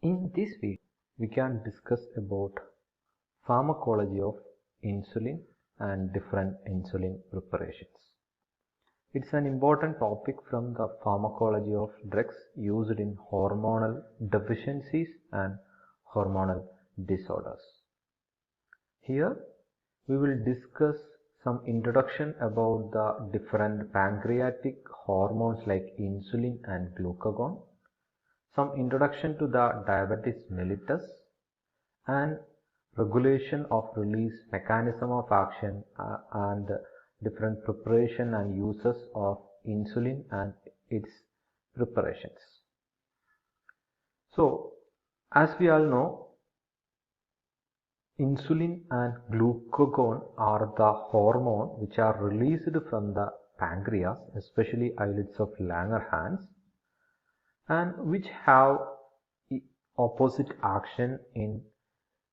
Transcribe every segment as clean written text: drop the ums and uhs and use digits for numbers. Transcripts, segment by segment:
In this video, we can discuss about pharmacology of insulin and different insulin preparations. It's an important topic from the pharmacology of drugs used in hormonal deficiencies and hormonal disorders. Here, we will discuss some introduction about the different pancreatic hormones like insulin and glucagon, some introduction to the diabetes mellitus, and regulation of release, mechanism of action, and different preparation and uses of insulin and its preparations. So, as we all know, insulin and glucagon are the hormone which are released from the pancreas, especially islets of Langerhans, and which have opposite action in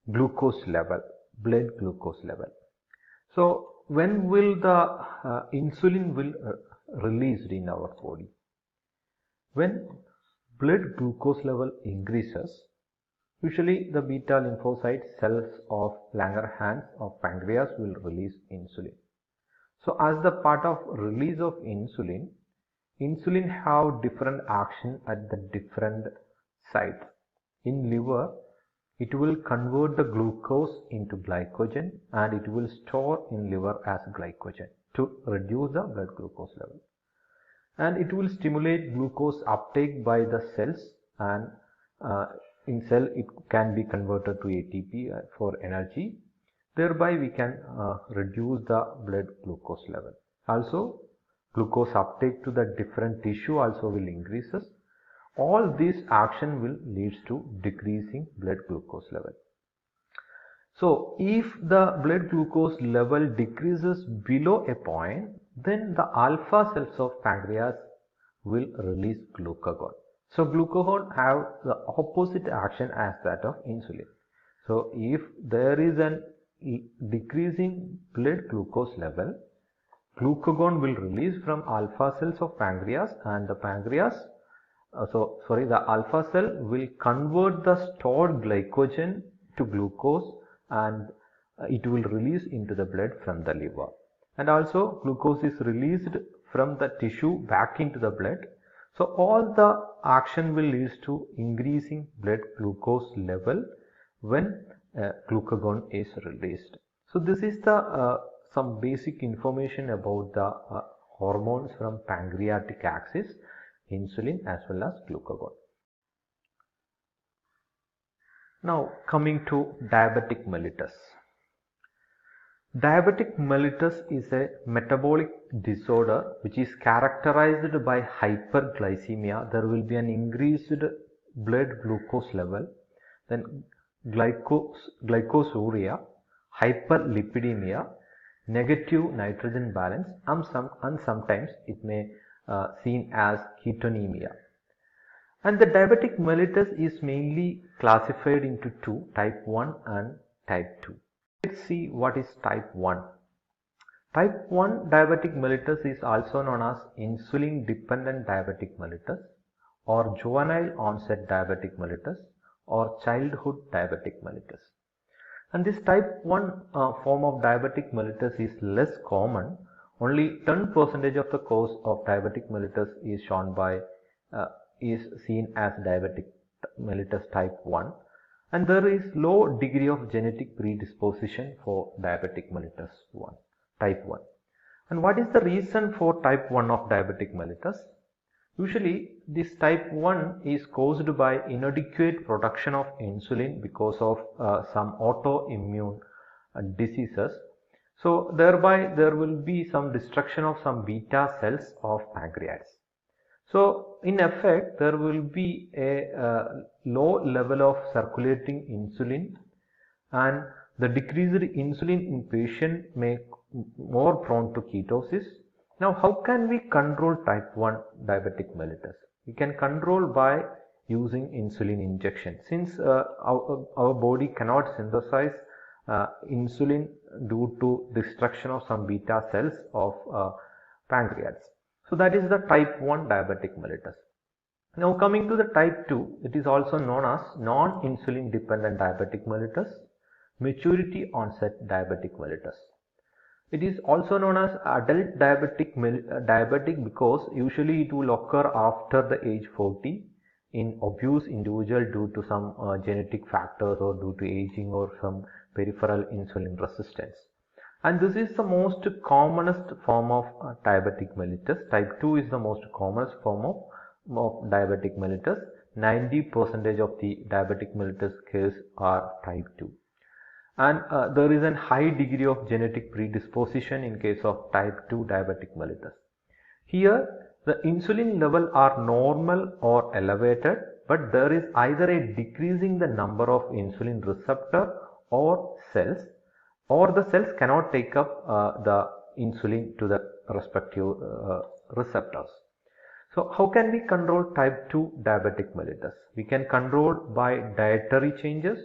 glucose level, blood glucose level. So when will the insulin will released in our body? When blood glucose level increases, usually the beta lymphocyte cells of Langerhans of pancreas will release insulin. So as the part of release of insulin, insulin have different action at the different sites. In liver, it will convert the glucose into glycogen and it will store in liver as glycogen to reduce the blood glucose level. And it will stimulate glucose uptake by the cells, and in cell it can be converted to ATP for energy. Thereby we can reduce the blood glucose level. Also, glucose uptake to the different tissue also will increases. All this action will lead to decreasing blood glucose level. So if the blood glucose level decreases below a point, then the alpha cells of pancreas will release glucagon. So glucagon have the opposite action as that of insulin. So if there is an decreasing blood glucose level, glucagon will release from alpha cells of pancreas, and the pancreas the alpha cell will convert the stored glycogen to glucose, and it will release into the blood from the liver. And also glucose is released from the tissue back into the blood. So all the action will lead to increasing blood glucose level when glucagon is released. So this is the some basic information about the hormones from pancreatic axis, insulin as well as glucagon. Now coming to diabetic mellitus. Diabetic mellitus is a metabolic disorder which is characterized by hyperglycemia. There will be an increased blood glucose level, then glycosuria, hyperlipidemia, negative nitrogen balance, and sometimes it may seen as ketonemia. And the diabetic mellitus is mainly classified into two, type 1 and type 2. Let's see what is type 1. Type 1 diabetic mellitus is also known as insulin dependent diabetic mellitus, or juvenile onset diabetic mellitus, or childhood diabetic mellitus. And this type 1 form of diabetic mellitus is less common. Only 10% of the cause of diabetic mellitus is shown by is seen as diabetic mellitus type 1, and there is low degree of genetic predisposition for diabetic mellitus type 1. And what is the reason for type 1 of diabetic mellitus? Usually this type 1 is caused by inadequate production of insulin because of some autoimmune diseases. So thereby there will be some destruction of some beta cells of pancreas. So in effect there will be a low level of circulating insulin, and the decreased insulin in patient may more prone to ketosis. Now how can we control type 1 diabetic mellitus? We can control by using insulin injection. Since our body cannot synthesize insulin due to destruction of some beta cells of pancreas. So that is the type 1 diabetic mellitus. Now coming to the type 2, it is also known as non-insulin dependent diabetic mellitus, maturity onset diabetic mellitus. It is also known as adult diabetic because usually it will occur after the age 40 in obese individual due to some genetic factors or due to aging or some peripheral insulin resistance. And this is the most commonest form of diabetic mellitus. Type 2 is the most commonest form of diabetic mellitus. 90% of the diabetic mellitus cases are type 2. And there is a high degree of genetic predisposition in case of type 2 diabetic mellitus. Here, the insulin level are normal or elevated, but there is either a decreasing the number of insulin receptor or cells, or the cells cannot take up the insulin to the respective receptors. So how can we control type 2 diabetic mellitus? We can control by dietary changes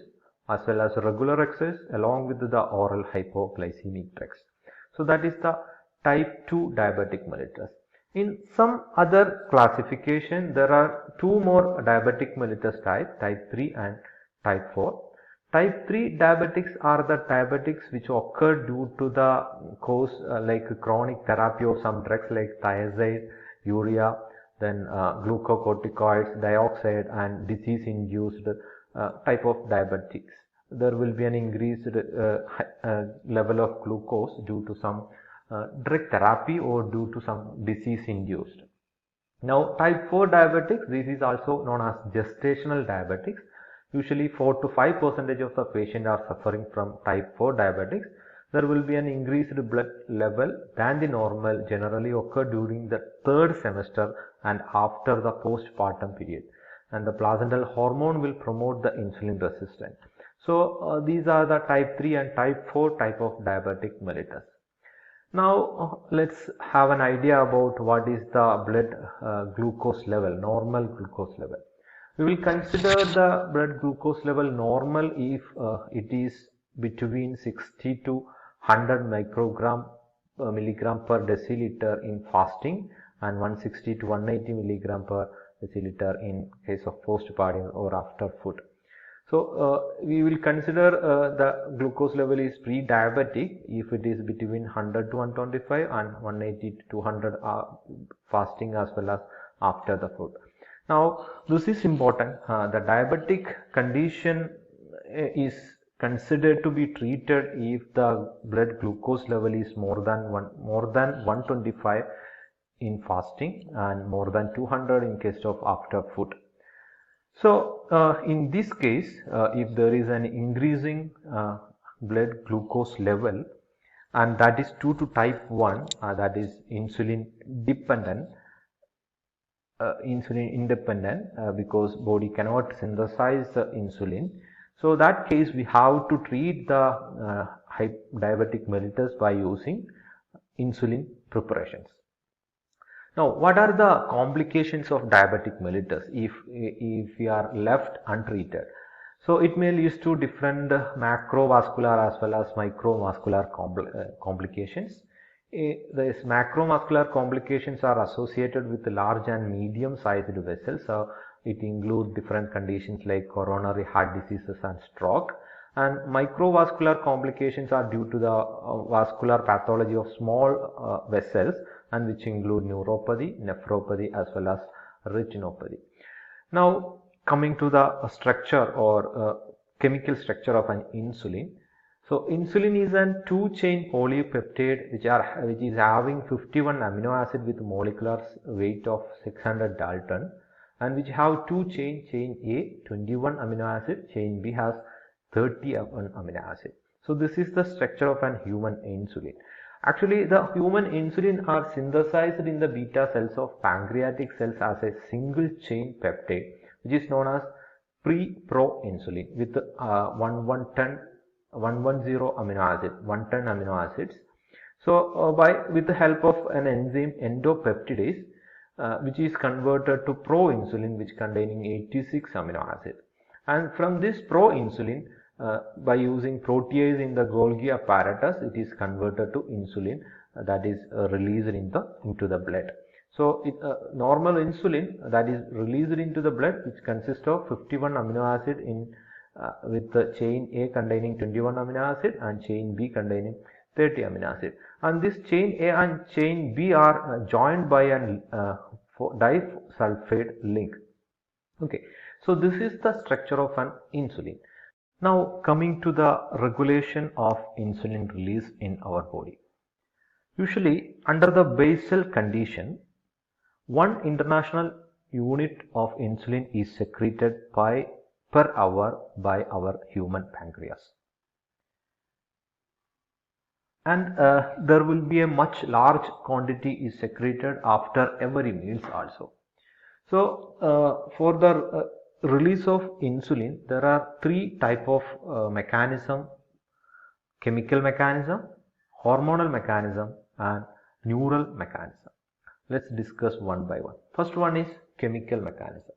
as well as regular exercise along with the oral hypoglycemic drugs. So that is the type 2 diabetic mellitus. In some other classification, there are two more diabetic mellitus type 3 and type 4. Type 3 diabetics are the diabetics which occur due to the cause like chronic therapy of some drugs like thiazide, urea, then glucocorticoids, dioxide, and disease-induced type of diabetics. There will be an increased level of glucose due to some drug therapy or due to some disease-induced. Now, type 4 diabetics, this is also known as gestational diabetics. Usually 4 to 5% of the patient are suffering from type 4 diabetics. There will be an increased blood level than the normal generally occur during the third semester and after the postpartum period. And the placental hormone will promote the insulin resistance. So these are the type 3 and type 4 type of diabetic mellitus. Now let's have an idea about what is the blood glucose level, normal glucose level. We will consider the blood glucose level normal if it is between 60 to 100 milligram per deciliter in fasting and 160 to 180 milligram per deciliter in case of postpartum or after food. So we will consider the glucose level is pre-diabetic if it is between 100 to 125 and 180 to 200 fasting as well as after the food. Now this is important. The diabetic condition is considered to be treated if the blood glucose level is more than 125 in fasting and more than 200 in case of after food. So in this case, if there is an increasing blood glucose level and that is due to type 1, that is insulin independent because body cannot synthesize the insulin. So that case we have to treat the diabetic mellitus by using insulin preparations. Now, what are the complications of diabetic mellitus if we are left untreated? So it may lead to different macrovascular as well as microvascular complications. These macrovascular complications are associated with large and medium sized vessels. So it includes different conditions like coronary heart diseases and stroke. And microvascular complications are due to the vascular pathology of small vessels and which include neuropathy, nephropathy as well as retinopathy. Now coming to the structure or chemical structure of an insulin. So insulin is a 2-chain polypeptide which is having 51 amino acid with molecular weight of 600 Dalton and which have 2 chain A 21 amino acid, chain B has 31 amino acid. So this is the structure of an human insulin. Actually the human insulin are synthesized in the beta cells of pancreatic cells as a single chain peptide which is known as pre-proinsulin with 110 amino acid, 110 amino acids. So with the help of an enzyme endopeptidase which is converted to proinsulin which containing 86 amino acids. And from this proinsulin by using protease in the Golgi apparatus, it is converted to insulin that is released into the blood. So normal insulin that is released into the blood, which consists of 51 amino acid with the chain A containing 21 amino acid and chain B containing 30 amino acid, and this chain A and chain B are joined by an disulfide link. Okay, so this is the structure of an insulin. Now coming to the regulation of insulin release in our body. Usually under the basal condition, 1 international unit of insulin is secreted per hour by our human pancreas. And there will be a much large quantity is secreted after every meals also. So for the release of insulin, there are 3 type of mechanism: chemical mechanism, hormonal mechanism and neural mechanism. Let's discuss one by one. First one is chemical mechanism.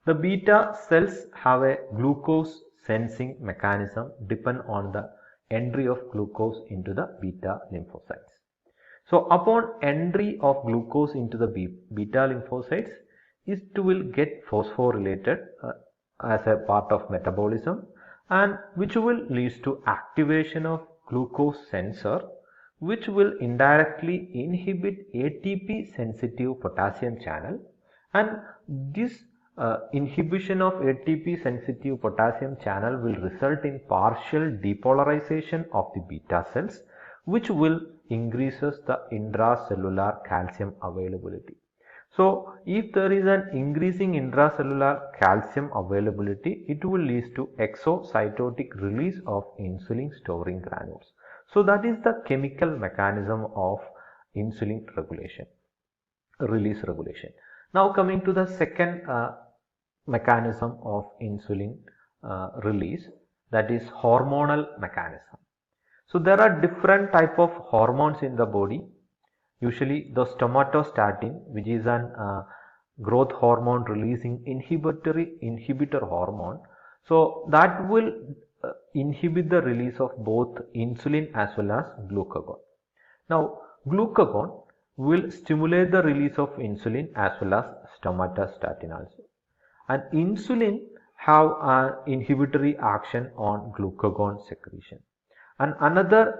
The beta cells have a glucose sensing mechanism depend on the entry of glucose into the beta lymphocytes. So upon entry of glucose into the beta lymphocytes, it will get phosphorylated as a part of metabolism, and which will lead to activation of glucose sensor, which will indirectly inhibit ATP sensitive potassium channel, and this inhibition of ATP sensitive potassium channel will result in partial depolarization of the beta cells, which will increases the intracellular calcium availability. So if there is an increasing intracellular calcium availability, it will lead to exocytotic release of insulin storing granules. So that is the chemical mechanism of insulin release regulation. Now coming to the second mechanism of insulin release, that is hormonal mechanism. So there are different type of hormones in the body. Usually the somatostatin, which is an growth hormone releasing inhibitor hormone, so that will inhibit the release of both insulin as well as glucagon. Now glucagon will stimulate the release of insulin as well as somatostatin also, and insulin have an inhibitory action on glucagon secretion, and another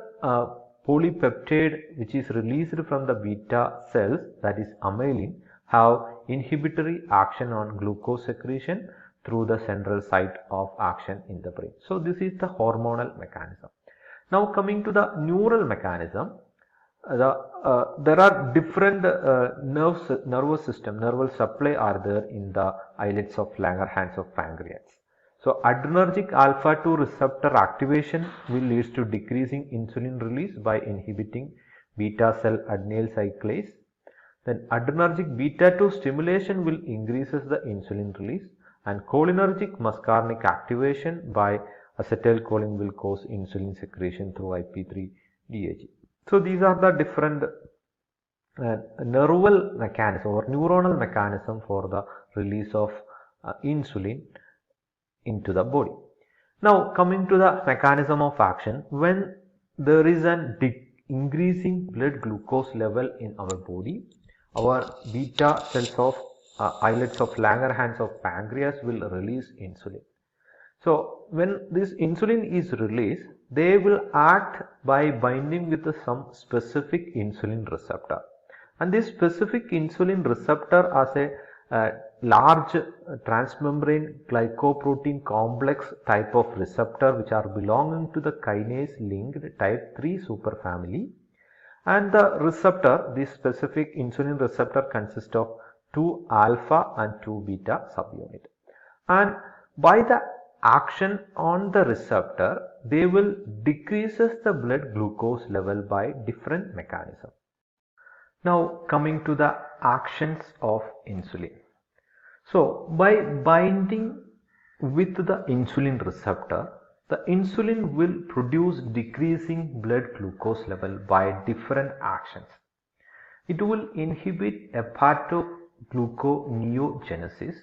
polypeptide which is released from the beta cells, that is amylin, have inhibitory action on glucose secretion through the central site of action in the brain. So this is the hormonal mechanism. Now coming to the neural mechanism, there are different nervous system, nerval supply are there in the islets of Langerhans of pancreas. So adrenergic alpha 2 receptor activation will lead to decreasing insulin release by inhibiting beta cell adenyl cyclase. Then adrenergic beta 2 stimulation will increases the insulin release, and cholinergic muscarinic activation by acetylcholine will cause insulin secretion through IP3 DHE. So these are the different nerval mechanism or neuronal mechanism for the release of insulin into the body. Now coming to the mechanism of action, when there is an increasing blood glucose level in our body, our beta cells of islets of Langerhans of pancreas will release insulin. So when this insulin is released, they will act by binding with some specific insulin receptor, and this specific insulin receptor as a large transmembrane glycoprotein complex type of receptor which are belonging to the kinase linked type 3 superfamily, and the receptor, this specific insulin receptor consists of 2 alpha and 2 beta subunit, and by the action on the receptor they will decreases the blood glucose level by different mechanism. Now coming to the actions of insulin. So by binding with the insulin receptor, the insulin will produce decreasing blood glucose level by different actions. It will inhibit hepatogluconeogenesis.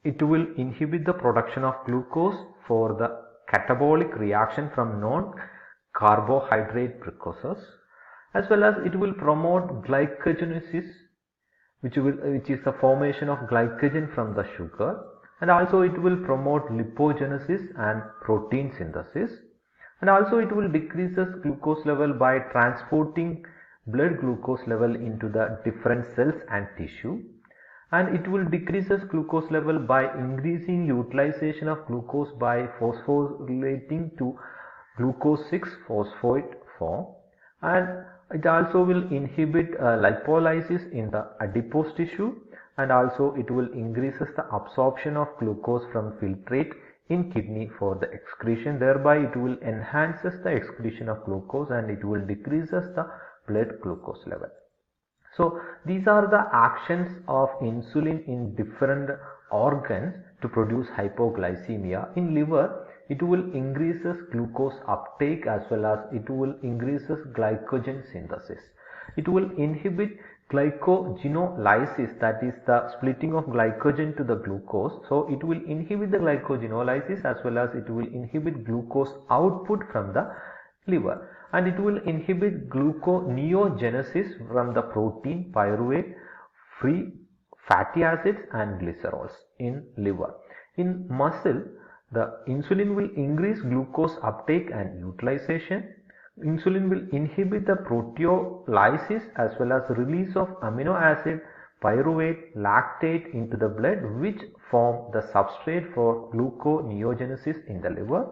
It will inhibit the production of glucose for the catabolic reaction from non-carbohydrate precursors, as well as it will promote glycogenesis which is the formation of glycogen from the sugar, and also it will promote lipogenesis and protein synthesis, and also it will decreases glucose level by transporting blood glucose level into the different cells and tissue, and it will decreases glucose level by increasing utilization of glucose by phosphorylating to glucose 6-phosphate form, and it also will inhibit lipolysis in the adipose tissue, and also it will increases the absorption of glucose from filtrate in kidney for the excretion. Thereby it will enhances the excretion of glucose and it will decreases the blood glucose level. So these are the actions of insulin in different organs to produce hypoglycemia. In liver, it will increases glucose uptake as well as it will increases glycogen synthesis. It will inhibit glycogenolysis, that is the splitting of glycogen to the glucose. So it will inhibit the glycogenolysis as well as it will inhibit glucose output from the liver, and it will inhibit gluconeogenesis from the protein, pyruvate, free fatty acids and glycerols in liver. In muscle, the insulin will increase glucose uptake and utilization. Insulin will inhibit the proteolysis as well as release of amino acid, pyruvate, lactate into the blood, which form the substrate for gluconeogenesis in the liver.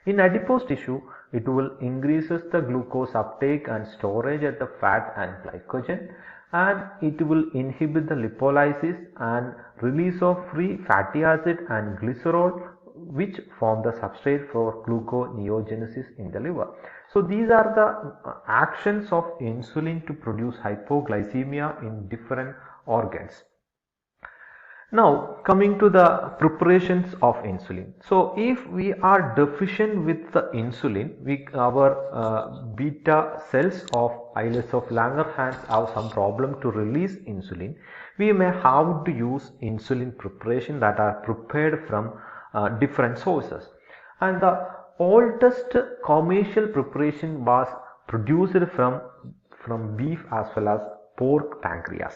In adipose tissue, it will increases the glucose uptake and storage at the fat and glycogen, and it will inhibit the lipolysis and release of free fatty acid and glycerol, which form the substrate for gluconeogenesis in the liver. So these are the actions of insulin to produce hypoglycemia in different organs. Now coming to the preparations of insulin. So if we are deficient with the insulin, our beta cells of islets of Langerhans have some problem to release insulin. We may have to use insulin preparation that are prepared from different sources, and the oldest commercial preparation was produced from beef as well as pork pancreas.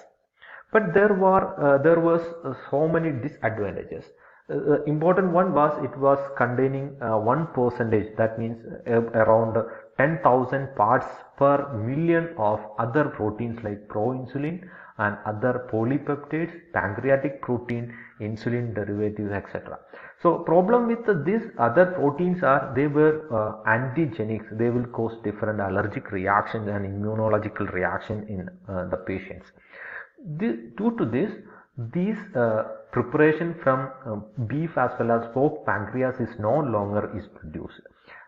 But there was so many disadvantages. The important one was it was containing 1%, that means around 10,000 parts per million of other proteins like proinsulin and other polypeptides, pancreatic protein, insulin derivatives, etc. So problem with these other proteins are they were antigenics. They will cause different allergic reactions and immunological reaction in the patients. Due to this, these preparation from beef as well as pork pancreas is no longer is produced,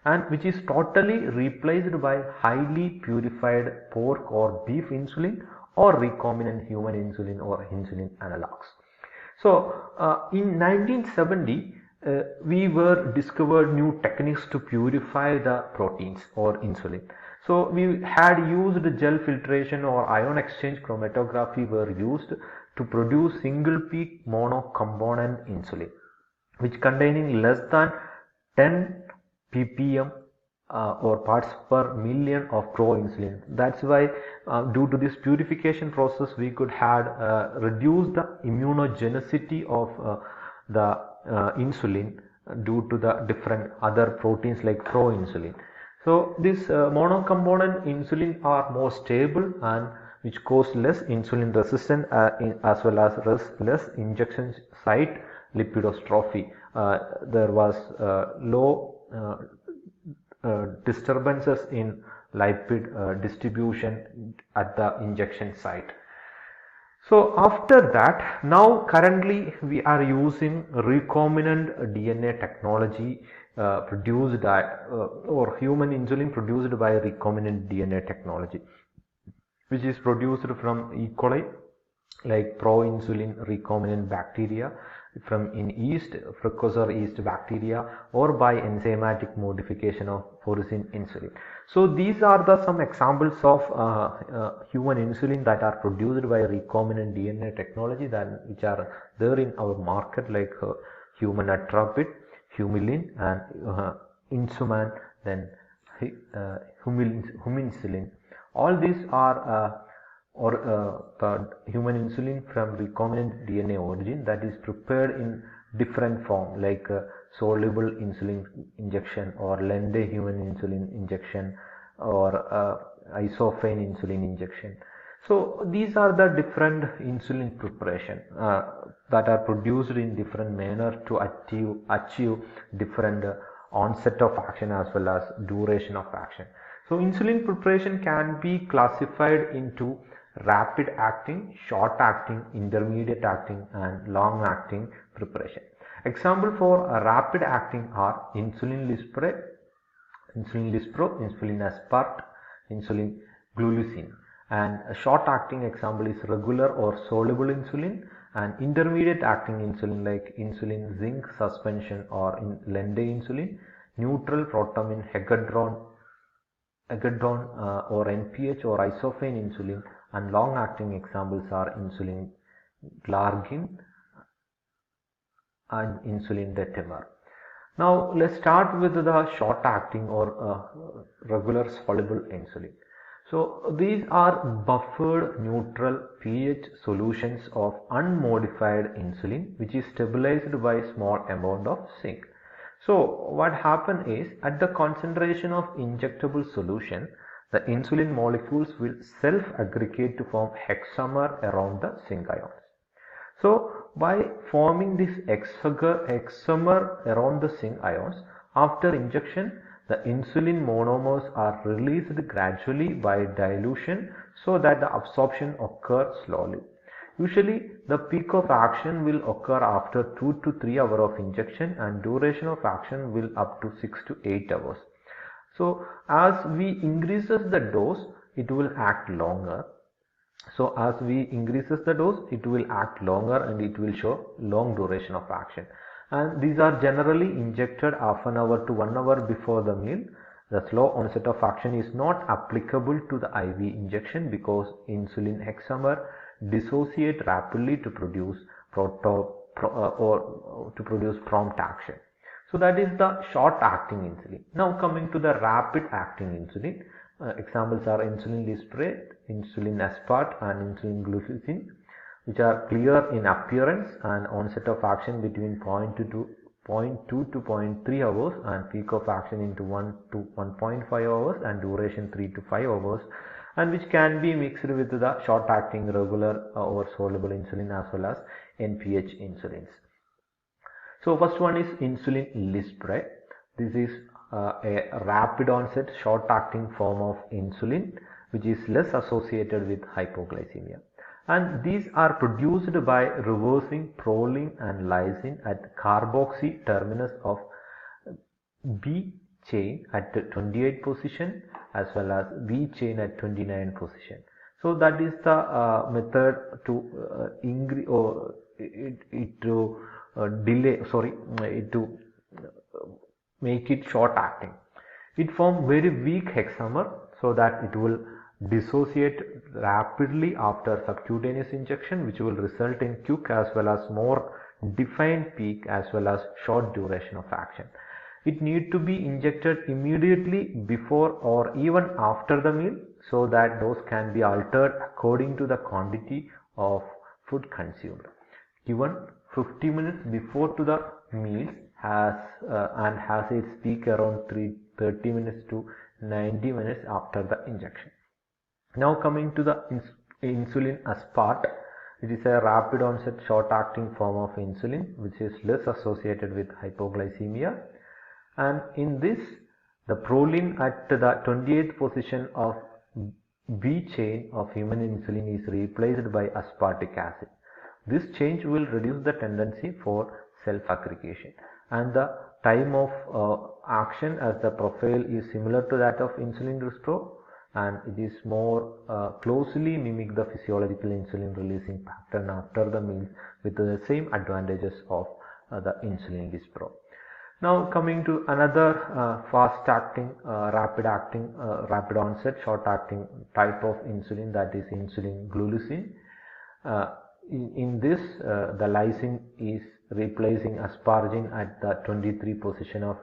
and which is totally replaced by highly purified pork or beef insulin or recombinant human insulin or insulin analogs. So in 1970 we were discovered new techniques to purify the proteins or insulin. So we had used gel filtration or ion exchange chromatography were used to produce single peak monocomponent insulin, which containing less than 10 ppm or parts per million of proinsulin. That's why due to this purification process we could have reduced the immunogenicity of the insulin due to the different other proteins like proinsulin. So this monocomponent insulin are more stable and which cause less insulin resistant as well as less injection site lipidostrophy. There was low disturbances in lipid distribution at the injection site. So after that, now currently we are using recombinant DNA technology produced or human insulin produced by recombinant DNA technology, which is produced from E. coli like proinsulin recombinant bacteria, from in yeast, Precursor yeast bacteria, or by enzymatic modification of porcine insulin. So these are the some examples of human insulin that are produced by recombinant DNA technology which are there in our market, like human atrapid, humulin and Insuman, then humincillin. All these are or the human insulin from recombinant DNA origin that is prepared in different form, like soluble insulin injection or Lente human insulin injection or isophane insulin injection. So these are the different insulin preparation that are produced in different manner to achieve different onset of action as well as duration of action. So insulin preparation can be classified into rapid acting, short acting, intermediate acting and long acting preparation. Example for rapid acting are insulin lispro, insulin aspart, insulin glulicin. And a short acting example is regular or soluble insulin, and intermediate acting insulin like insulin zinc suspension or in Lente insulin, neutral protamine hegedron or NPH or isophane insulin, and long acting examples are insulin glargine and insulin detemir. Now let's start with the short acting or regular soluble insulin. So these are buffered neutral pH solutions of unmodified insulin which is stabilized by small amount of zinc. So what happens is at the concentration of injectable solution, the insulin molecules will self-aggregate to form hexamer around the zinc ions. So by forming this hexamer around the zinc ions, after injection, the insulin monomers are released gradually by dilution so that the absorption occurs slowly. Usually, the peak of action will occur after 2 to 3 hours of injection and duration of action will up to 6 to 8 hours. So, as we increases the dose, it will act longer. So, as we increases the dose, it will act longer and it will show long duration of action. And these are generally injected half an hour to 1 hour before the meal. The slow onset of action is not applicable to the IV injection because insulin hexamer dissociate rapidly to produce prompt action. So that is the short acting insulin. Now coming to the rapid acting insulin, examples are insulin lispro, insulin aspart and insulin glulicin, which are clear in appearance and onset of action between 0.2 to 0.3 hours and peak of action into 1 to 1.5 hours and duration 3 to 5 hours, and which can be mixed with the short acting regular or soluble insulin as well as NPH insulins. So first one is insulin lispro. This is a rapid onset short acting form of insulin which is less associated with hypoglycemia. And these are produced by reversing proline and lysine at carboxy terminus of B chain at 28 position as well as B chain at 29 position. So that is the method to make it short acting. It forms very weak hexamer so that it will dissociate rapidly after subcutaneous injection, which will result in quick as well as more defined peak as well as short duration of action. It need to be injected immediately before or even after the meal so that dose can be altered according to the quantity of food consumed. Given 50 minutes before to the meal has its peak around 30 minutes to 90 minutes after the injection. Now coming to the insulin aspart, it is a rapid onset short acting form of insulin which is less associated with hypoglycemia, and in this the proline at the 28th position of B chain of human insulin is replaced by aspartic acid. This change will reduce the tendency for self-aggregation, and the time of action as the profile is similar to that of insulin lispro, and it is more closely mimic the physiological insulin releasing pattern after the meal with the same advantages of the insulin lispro. Now coming to another fast acting, rapid onset, short acting type of insulin, that is insulin glulicin. In this the lysine is replacing asparagine at the 23 position of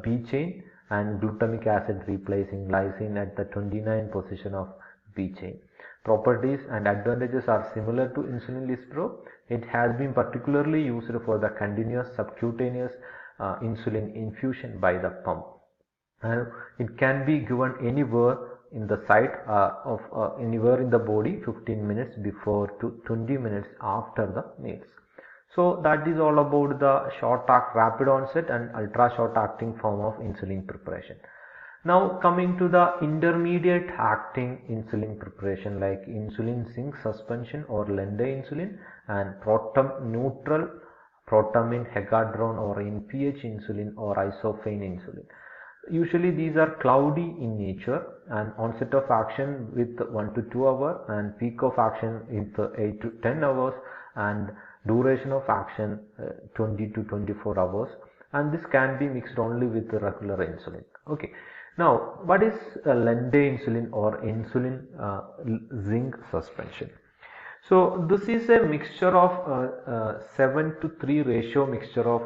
B chain, and glutamic acid replacing lysine at the 29 position of B chain. properties and advantages are similar to insulin lispro. It has been particularly used for the continuous subcutaneous insulin infusion by the pump, and it can be given anywhere in the site of anywhere in the body 15 minutes before to 20 minutes after the meals. So that is all about the rapid onset and ultra short acting form of insulin preparation. Now coming to the intermediate acting insulin preparation like insulin zinc suspension or Lente insulin and proton neutral protamine hegadrone or NPH insulin or isophane insulin. Usually these are cloudy in nature and onset of action with 1 to 2 hours and peak of action with 8 to 10 hours and duration of action 20 to 24 hours, and this can be mixed only with the regular insulin. Okay. Now, what is Lente insulin or insulin zinc suspension? So, this is a mixture of 7 to 3 ratio mixture of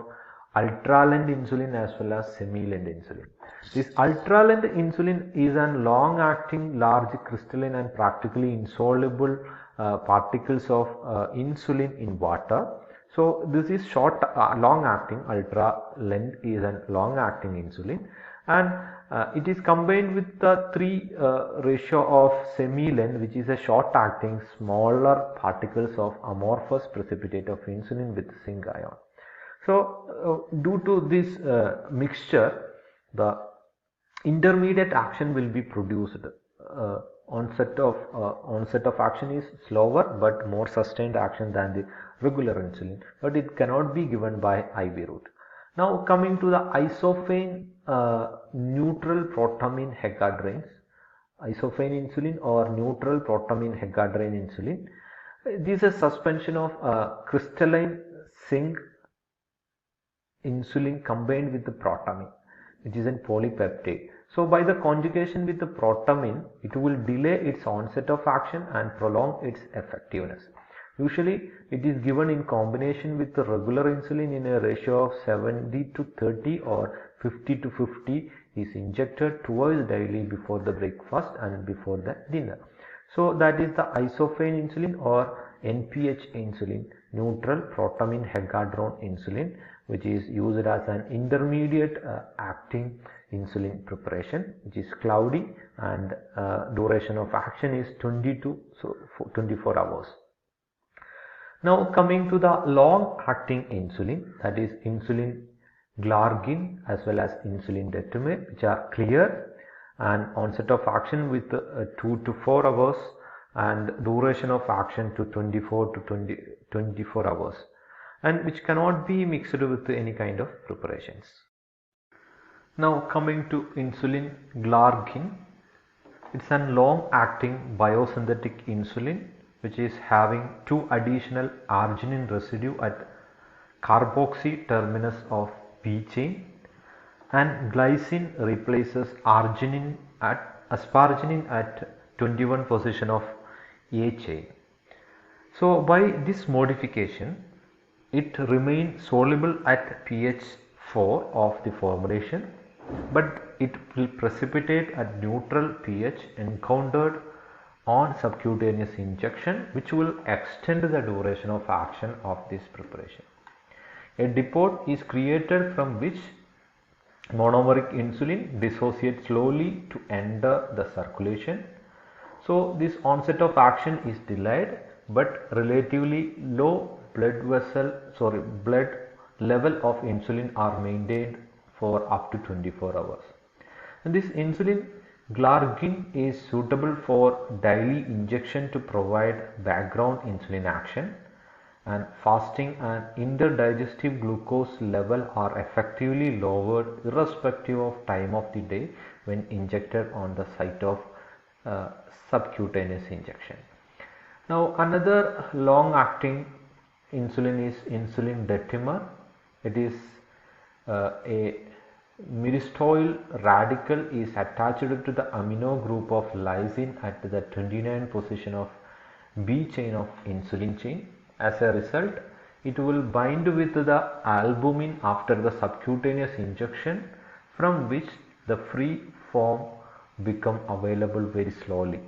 ultra-lent insulin as well as semi-lent insulin. This ultra-lent insulin is a long-acting, large crystalline and practically insoluble particles of insulin in water. So, this is short, long-acting. Ultra-lent is a long-acting insulin, and it is combined with the 3 ratio of semi-lent, which is a short-acting, smaller particles of amorphous precipitate of insulin with zinc ion. So, due to this mixture, the intermediate action will be produced. Onset of action is slower but more sustained action than the regular insulin, but it cannot be given by IV route. Now coming to the isophane neutral protamine hegadrines, isophane insulin or neutral protamine hegadrine insulin. This is a suspension of crystalline zinc insulin combined with the protamine, which is a polypeptide. So by the conjugation with the protamine, it will delay its onset of action and prolong its effectiveness. Usually it is given in combination with the regular insulin in a ratio of 70 to 30 or 50 to 50 is injected twice daily before the breakfast and before the dinner. So that is the isophane insulin or NPH insulin, neutral protamine hegadrone insulin, which is used as an intermediate acting insulin preparation, which is cloudy and duration of action is 20 to 24 hours. Now coming to the long acting insulin, that is insulin glargine as well as insulin detamate, which are clear and onset of action with 2 to 4 hours and duration of action to 24 to 24 hours, and which cannot be mixed with any kind of preparations. Now coming to insulin glargine, it's a long-acting biosynthetic insulin which is having 2 additional arginine residue at carboxy terminus of P chain, and glycine replaces asparagine at 21 position of A chain. So by this modification, it remains soluble at pH 4 of the formulation, but it will precipitate at neutral pH encountered on subcutaneous injection, which will extend the duration of action of this preparation. A depot is created from which monomeric insulin dissociates slowly to enter the circulation. So this onset of action is delayed, but relatively low blood level of insulin are maintained for up to 24 hours. And this insulin glargine is suitable for daily injection to provide background insulin action, and fasting and interdigestive glucose level are effectively lowered irrespective of time of the day when injected on the site of subcutaneous injection. Now another long acting insulin is insulin detamate. It is a myristoyl radical is attached to the amino group of lysine at the 29 position of B chain of insulin chain. As a result, it will bind with the albumin after the subcutaneous injection, from which the free form become available very slowly.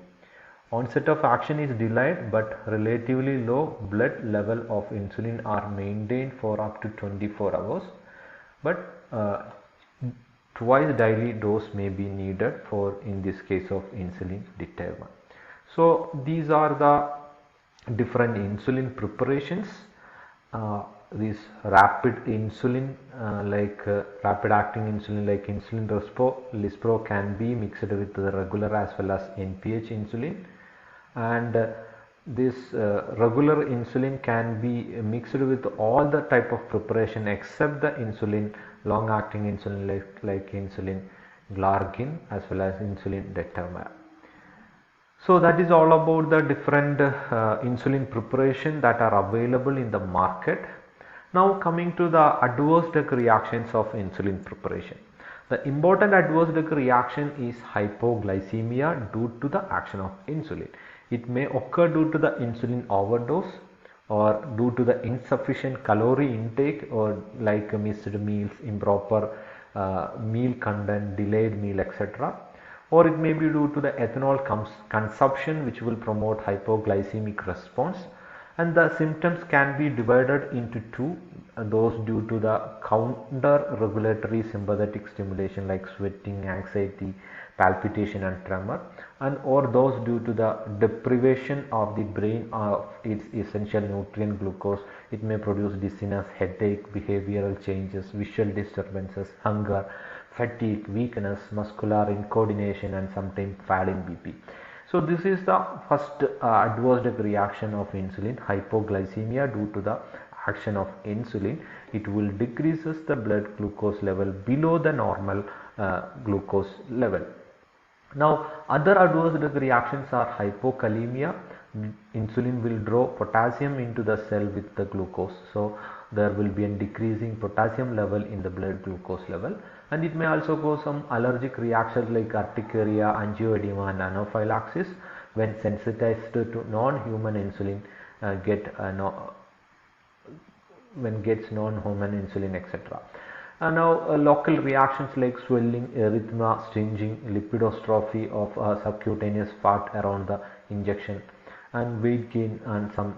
Onset of action is delayed, but relatively low blood level of insulin are maintained for up to 24 hours. But twice daily dose may be needed for in this case of insulin determinant. So these are the different insulin preparations. This rapid insulin rapid acting insulin like insulin lispro can be mixed with the regular as well as NPH insulin, and this regular insulin can be mixed with all the type of preparation except the insulin long acting insulin like insulin glargine as well as insulin detamab. So that is all about the different insulin preparation that are available in the market. Now coming to the adverse drug reactions of insulin preparation. The important adverse drug reaction is hypoglycemia due to the action of insulin. It may occur due to the insulin overdose or due to the insufficient calorie intake or like missed meals, improper meal content, delayed meal, etc. Or it may be due to the ethanol consumption, which will promote hypoglycemic response. And the symptoms can be divided into two, those due to the counter regulatory sympathetic stimulation like sweating, anxiety, palpitation and tremor, and or those due to the deprivation of the brain of its essential nutrient glucose. It may produce dizziness, headache, behavioral changes, visual disturbances, hunger, fatigue, weakness, muscular incoordination and sometimes fall in BP. So this is the first adverse drug reaction of insulin, hypoglycemia due to the action of insulin. It will decreases the blood glucose level below the normal glucose level. Now other adverse drug reactions are hypokalemia. Insulin will draw potassium into the cell with the glucose, so there will be a decreasing potassium level in the blood glucose level, and it may also cause some allergic reactions like urticaria, angioedema and anaphylaxis when sensitized to non-human insulin when gets non-human insulin, etc. And now local reactions like swelling, erythema, stinging, lipidostrophy of subcutaneous fat around the injection, and weight gain and some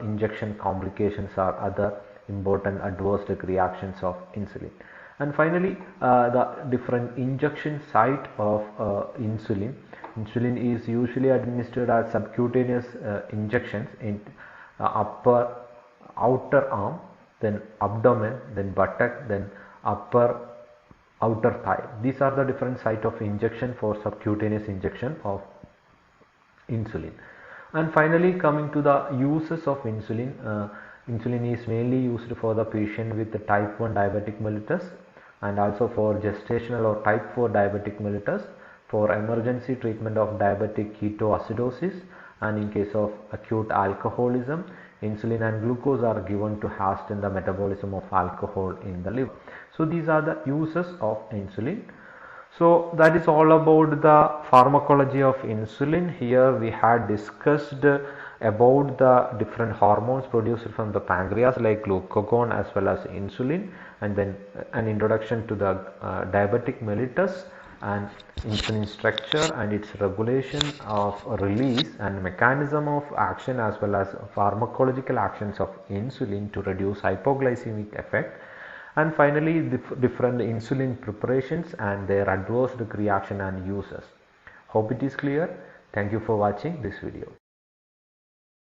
injection complications are other important adverse drug reactions of insulin. And finally the different injection site of insulin. Insulin is usually administered as subcutaneous injections in upper outer arm, then abdomen, then buttock, then upper outer thigh. These are the different site of injection for subcutaneous injection of insulin. And finally coming to the uses of insulin. Insulin is mainly used for the patient with the type 1 diabetic mellitus and also for gestational or type 4 diabetic mellitus, for emergency treatment of diabetic ketoacidosis, and in case of acute alcoholism. Insulin and glucose are given to hasten the metabolism of alcohol in the liver. So these are the uses of insulin. So that is all about the pharmacology of insulin. Here we had discussed about the different hormones produced from the pancreas like glucagon as well as insulin, and then an introduction to the diabetic mellitus and insulin structure and its regulation of release and mechanism of action as well as pharmacological actions of insulin to reduce hypoglycemic effect, and finally the different insulin preparations and their adverse reaction and uses. Hope it is clear. Thank you for watching this video.